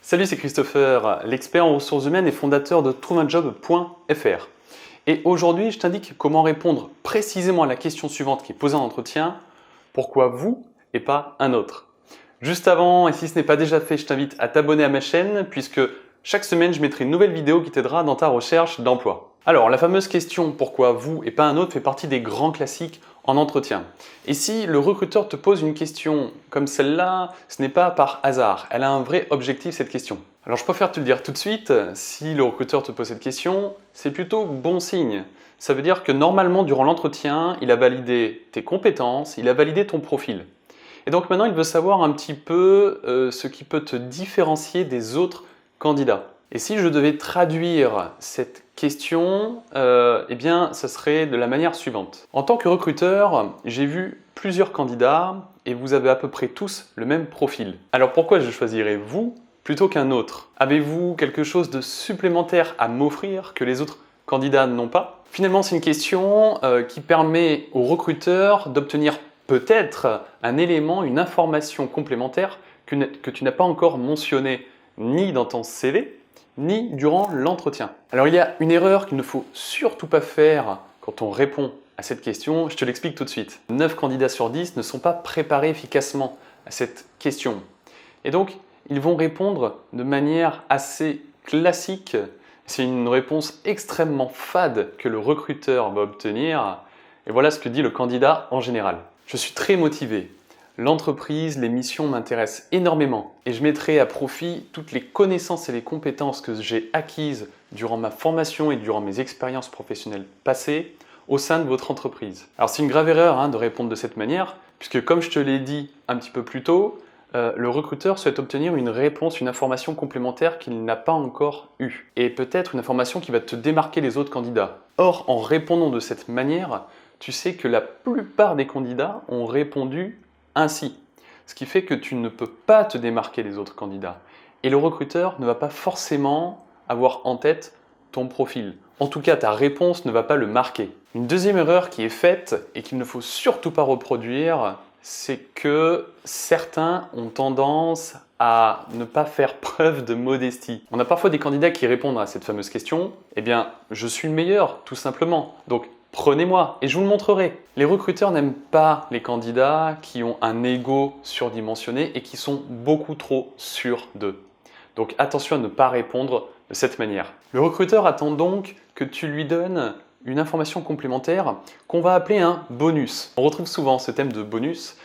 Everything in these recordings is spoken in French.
Salut, c'est Christopher, l'expert en ressources humaines et fondateur de trouveunjob.fr. Et aujourd'hui, je t'indique comment répondre précisément à la question suivante qui est posée en entretien. Pourquoi vous et pas un autre? Juste avant, et si ce n'est pas déjà fait, je t'invite à t'abonner à ma chaîne puisque chaque semaine, je mettrai une nouvelle vidéo qui t'aidera dans ta recherche d'emploi. Alors, la fameuse question « Pourquoi vous et pas un autre ?» fait partie des grands classiques en entretien. Et si le recruteur te pose une question comme celle-là, ce n'est pas par hasard. Elle a un vrai objectif, cette question. Alors, je préfère te le dire tout de suite, si le recruteur te pose cette question, c'est plutôt bon signe. Ça veut dire que normalement, durant l'entretien, il a validé tes compétences, il a validé ton profil. Et donc maintenant, il veut savoir un petit peu ce qui peut te différencier des autres candidats. Et si je devais traduire cette question, eh bien, ça serait de la manière suivante. En tant que recruteur, j'ai vu plusieurs candidats et vous avez à peu près tous le même profil. Alors pourquoi je choisirais vous plutôt qu'un autre? Avez-vous quelque chose de supplémentaire à m'offrir que les autres candidats n'ont pas? Finalement, c'est une question qui permet au recruteur d'obtenir peut-être un élément, une information complémentaire que tu n'as pas encore mentionné ni dans ton CV, ni durant l'entretien. Alors il y a une erreur qu'il ne faut surtout pas faire quand on répond à cette question, je te l'explique tout de suite. 9 candidats sur 10 ne sont pas préparés efficacement à cette question. Et donc, ils vont répondre de manière assez classique. C'est une réponse extrêmement fade que le recruteur va obtenir. Et voilà ce que dit le candidat en général. Je suis très motivé. L'entreprise, les missions m'intéressent énormément et je mettrai à profit toutes les connaissances et les compétences que j'ai acquises durant ma formation et durant mes expériences professionnelles passées au sein de votre entreprise. Alors c'est une grave erreur de répondre de cette manière puisque comme je te l'ai dit un petit peu plus tôt, le recruteur souhaite obtenir une réponse, une information complémentaire qu'il n'a pas encore eue et peut-être une information qui va te démarquer des autres candidats. Or, en répondant de cette manière, tu sais que la plupart des candidats ont répondu ainsi. Ce qui fait que tu ne peux pas te démarquer des autres candidats. Et le recruteur ne va pas forcément avoir en tête ton profil. En tout cas, ta réponse ne va pas le marquer. Une deuxième erreur qui est faite et qu'il ne faut surtout pas reproduire, c'est que certains ont tendance à ne pas faire preuve de modestie. On a parfois des candidats qui répondent à cette fameuse question « Eh bien, je suis le meilleur, tout simplement. Donc, prenez-moi et je vous le montrerai. » Les recruteurs n'aiment pas les candidats qui ont un ego surdimensionné et qui sont beaucoup trop sûrs d'eux. Donc attention à ne pas répondre de cette manière. Le recruteur attend donc que tu lui donnes une information complémentaire qu'on va appeler un bonus. On retrouve souvent ce thème de bonus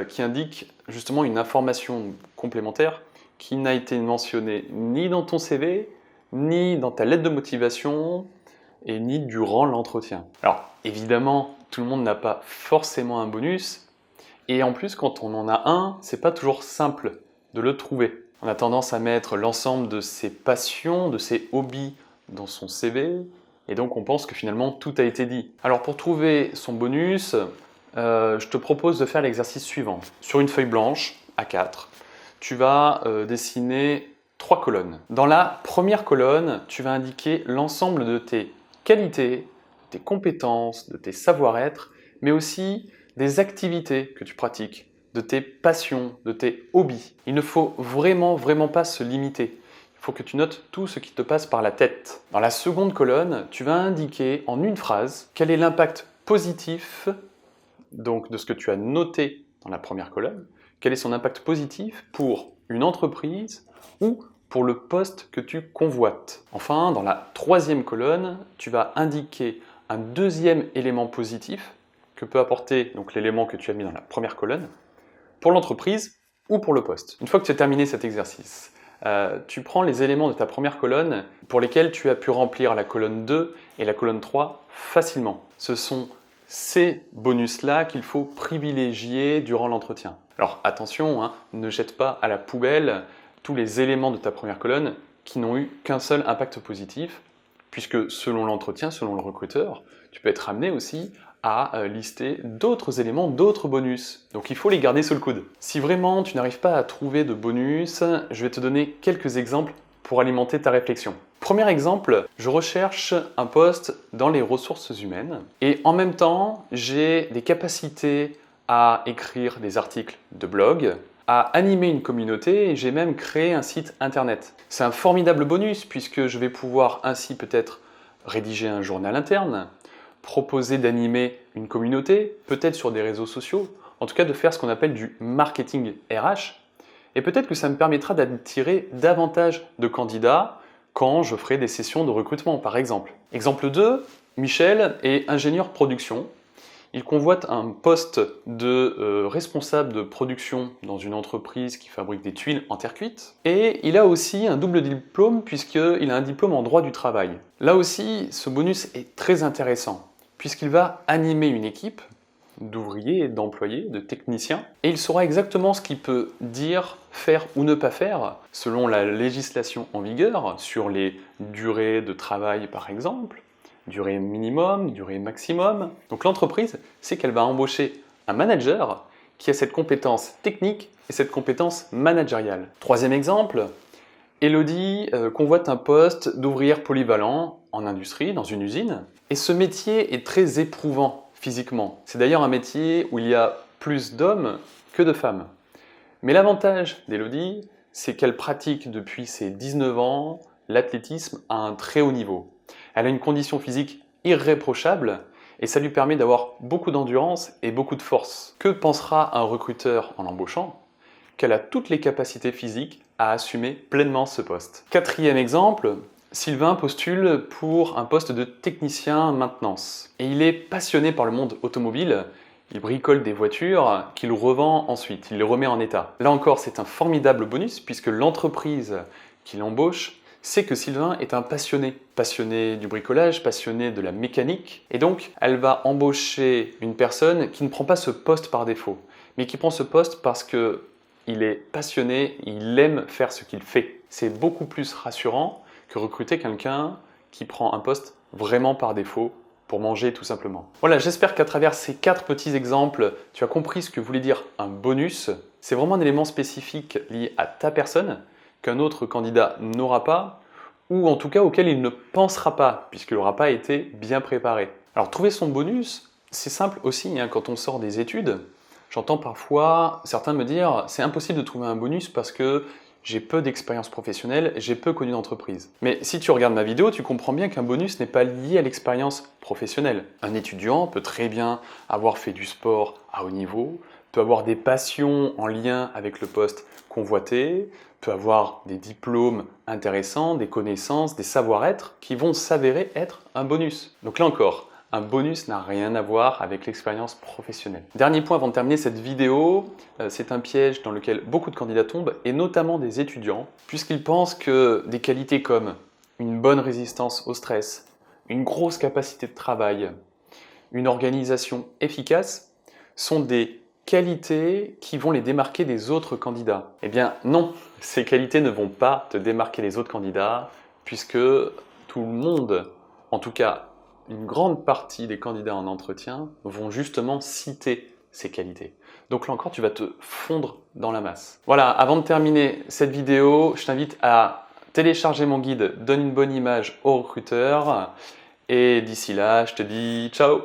qui indique justement une information complémentaire qui n'a été mentionnée ni dans ton CV, ni dans ta lettre de motivation, et ni durant l'entretien. Alors évidemment, tout le monde n'a pas forcément un bonus et en plus quand on en a un, c'est pas toujours simple de le trouver. On a tendance à mettre l'ensemble de ses passions, de ses hobbies dans son CV et donc on pense que finalement tout a été dit. Alors pour trouver son bonus, je te propose de faire l'exercice suivant. Sur une feuille blanche, A4, tu vas dessiner 3 colonnes. Dans la première colonne, tu vas indiquer l'ensemble de tes qualités, de tes compétences, de tes savoir-être, mais aussi des activités que tu pratiques, de tes passions, de tes hobbies. Il ne faut vraiment pas se limiter. Il faut que tu notes tout ce qui te passe par la tête. Dans la seconde colonne, tu vas indiquer en une phrase quel est l'impact positif donc, de ce que tu as noté dans la première colonne, quel est son impact positif pour une entreprise ou pour le poste que tu convoites. Enfin, dans la troisième colonne, tu vas indiquer un deuxième élément positif que peut apporter donc l'élément que tu as mis dans la première colonne pour l'entreprise ou pour le poste. Une fois que tu as terminé cet exercice, tu prends les éléments de ta première colonne pour lesquels tu as pu remplir la colonne 2 et la colonne 3 facilement. Ce sont ces bonus-là qu'il faut privilégier durant l'entretien. Alors attention, ne jette pas à la poubelle tous les éléments de ta première colonne qui n'ont eu qu'un seul impact positif, puisque selon l'entretien, selon le recruteur, tu peux être amené aussi à lister d'autres éléments, d'autres bonus. Donc il faut les garder sous le coude. Si vraiment tu n'arrives pas à trouver de bonus, je vais te donner quelques exemples pour alimenter ta réflexion. Premier exemple, je recherche un poste dans les ressources humaines et en même temps, j'ai des capacités à écrire des articles de blog, à animer une communauté et j'ai même créé un site internet. C'est un formidable bonus puisque je vais pouvoir ainsi peut-être rédiger un journal interne, proposer d'animer une communauté, peut-être sur des réseaux sociaux, en tout cas de faire ce qu'on appelle du marketing RH. Et peut-être que ça me permettra d'attirer davantage de candidats quand je ferai des sessions de recrutement, par exemple. Exemple 2, Michel est ingénieur production. Il convoite un poste de responsable de production dans une entreprise qui fabrique des tuiles en terre cuite. Et il a aussi un double diplôme puisqu'il a un diplôme en droit du travail. Là aussi, ce bonus est très intéressant puisqu'il va animer une équipe d'ouvriers, d'employés, de techniciens, et il saura exactement ce qu'il peut dire, faire ou ne pas faire, selon la législation en vigueur, sur les durées de travail par exemple, durée minimum, durée maximum. Donc l'entreprise, c'est qu'elle va embaucher un manager qui a cette compétence technique et cette compétence managériale. Troisième exemple, Elodie convoite un poste d'ouvrière polyvalent en industrie, dans une usine, et ce métier est très éprouvant physiquement. C'est d'ailleurs un métier où il y a plus d'hommes que de femmes. Mais l'avantage d'Elodie, c'est qu'elle pratique depuis ses 19 ans l'athlétisme à un très haut niveau. Elle a une condition physique irréprochable et ça lui permet d'avoir beaucoup d'endurance et beaucoup de force. Que pensera un recruteur en l'embauchant? Qu'elle a toutes les capacités physiques à assumer pleinement ce poste. Quatrième exemple, Sylvain postule pour un poste de technicien maintenance. Et il est passionné par le monde automobile. Il bricole des voitures qu'il revend ensuite, il les remet en état. Là encore, c'est un formidable bonus puisque l'entreprise qui l'embauche sait que Sylvain est un passionné. Passionné du bricolage, passionné de la mécanique. Et donc, elle va embaucher une personne qui ne prend pas ce poste par défaut, mais qui prend ce poste parce que il est passionné, il aime faire ce qu'il fait. C'est beaucoup plus rassurant que recruter quelqu'un qui prend un poste vraiment par défaut pour manger tout simplement. Voilà, j'espère qu'à travers ces 4 petits exemples, tu as compris ce que voulait dire un bonus. C'est vraiment un élément spécifique lié à ta personne qu'un autre candidat n'aura pas ou en tout cas auquel il ne pensera pas puisqu'il n'aura pas été bien préparé. Alors trouver son bonus, c'est simple aussi hein, quand on sort des études. J'entends parfois certains me dire c'est impossible de trouver un bonus parce que j'ai peu d'expérience professionnelle, j'ai peu connu d'entreprise. Mais si tu regardes ma vidéo, tu comprends bien qu'un bonus n'est pas lié à l'expérience professionnelle. Un étudiant peut très bien avoir fait du sport à haut niveau, peut avoir des passions en lien avec le poste convoité, peut avoir des diplômes intéressants, des connaissances, des savoir-être qui vont s'avérer être un bonus. Donc là encore, un bonus n'a rien à voir avec l'expérience professionnelle. Dernier point avant de terminer cette vidéo, c'est un piège dans lequel beaucoup de candidats tombent, et notamment des étudiants, puisqu'ils pensent que des qualités comme une bonne résistance au stress, une grosse capacité de travail, une organisation efficace sont des qualités qui vont les démarquer des autres candidats. Eh bien non, ces qualités ne vont pas te démarquer des autres candidats, puisque tout le monde, en tout cas une grande partie des candidats en entretien vont justement citer ces qualités. Donc là encore, tu vas te fondre dans la masse. Voilà, avant de terminer cette vidéo, je t'invite à télécharger mon guide « Donne une bonne image aux recruteurs ». Et d'ici là, je te dis ciao!